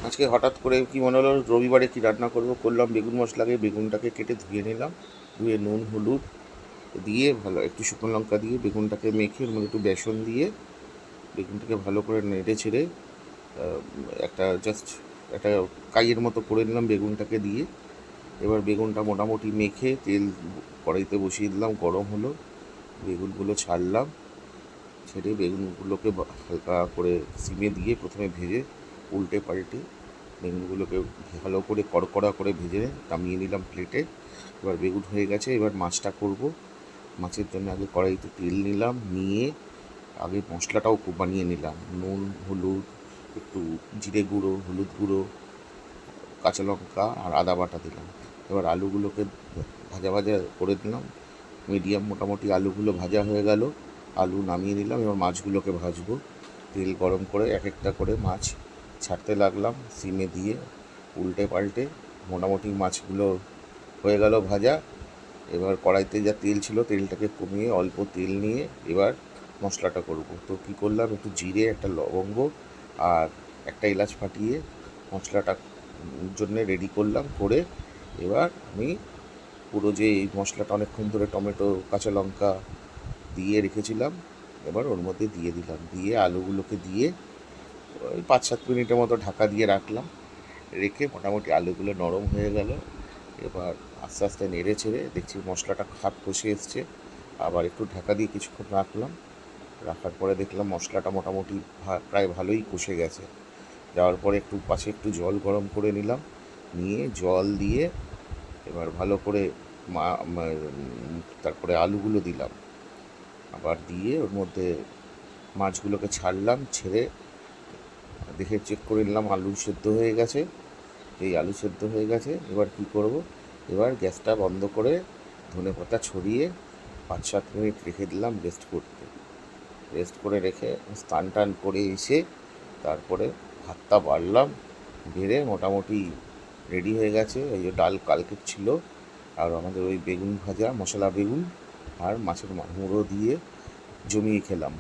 আজকে হঠাৎ করে কি মনে হলো রবিবারে কি রান্না করব, করলাম বেগুন মশলা দিয়ে বেগুনটাকে কেটে ধুয়ে নিলাম। ধুয়ে নুন হলুদ দিয়ে ভালো একটু শুকনো লঙ্কা দিয়ে বেগুনটাকে মেখে ওর মধ্যে একটু বেসন দিয়ে বেগুনটাকে ভালো করে নেড়ে ছেড়ে একটা জাস্ট একটা কাইয়ের মতো করে নিলাম বেগুনটাকে দিয়ে। এবার বেগুনটা মোটামুটি মেখে তেল কড়াইতে বসিয়ে দিলাম, গরম হলো, বেগুনগুলো ছাড়লাম, ছেড়ে বেগুনগুলোকে হালকা করে সিমে দিয়ে প্রথমে ভেজে উল্টে পাল্টে বেগুনগুলোকে ভালো করে কড়কড়া করে ভেজে নামিয়ে নিলাম প্লেটে। এবার বেগুন হয়ে গেছে, এবার মাছটা করব। মাছের জন্য আগে কড়াইতে তেল নিলাম, নিয়ে আগে মশলাটাও খুব বানিয়ে নিলাম। নুন হলুদ একটু জিরে গুঁড়ো হলুদ গুঁড়ো কাঁচা লঙ্কা আর আদা বাটা দিলাম। এবার আলুগুলোকে ভাজা ভাজা করে দিলাম, মিডিয়াম মোটামুটি আলুগুলো ভাজা হয়ে গেল, আলু নামিয়ে নিলাম। এবার মাছগুলোকে ভাজবো, তেল গরম করে এক একটা করে মাছ ছাড়তে লাগলাম সিমে দিয়ে উল্টে পাল্টে। মোটামুটি মাছগুলো হয়ে গেল ভাজা। এবার কড়াইতে যা তেল ছিল তেলটাকে কমিয়ে অল্প তেল নিয়ে এবার মশলাটা করব। তো কী করলাম, একটু জিরে একটা লবঙ্গ আর একটা এলাচ ফাটিয়ে মশলাটা জন্যে রেডি করলাম। করে এবার আমি পুরো যে এই মশলাটা অনেকক্ষণ ধরে টমেটো কাঁচা লঙ্কা দিয়ে রেখেছিলাম এবার ওর মধ্যে দিয়ে দিলাম, দিয়ে আলুগুলোকে দিয়ে ওই 5-7 মিনিটের মতো ঢাকা দিয়ে রাখলাম। রেখে মোটামুটি আলুগুলো নরম হয়ে গেল। এবার আস্তে আস্তে নেড়ে ছেড়ে দেখছি মশলাটা খাপ কষে এসছে, আবার একটু ঢাকা দিয়ে কিছুক্ষণ রাখলাম। রাখার পরে দেখলাম মশলাটা মোটামুটি প্রায় ভালোই কষে গেছে। যাওয়ার পরে একটু পাশে একটু জল গরম করে নিলাম, নিয়ে জল দিয়ে এবার ভালো করে তারপরে আলুগুলো দিলাম, আবার দিয়ে ওর মধ্যে মাছগুলোকে ছাড়লাম, ছেড়ে দেখে চেক করে নিলাম আলু সেদ্ধ হয়ে গেছে। এই আলু সেদ্ধ হয়ে গেছে, এবার কি করব, এবার গ্যাসটা বন্ধ করে ধনেপাতা ছড়িয়ে 5-7 মিনিট রেখে দিলাম রেস্ট করতে। রেস্ট করে রেখে স্নান টান করে এসে তারপরে ভাতটা বাড়লাম, বেড়ে মোটামুটি রেডি হয়ে গেছে। এই যে ডাল কালকের ছিল, আর আমাদের ওই বেগুন ভাজা মশলা বেগুন আর মাছের মুড়ো দিয়ে জমিয়ে খেলাম।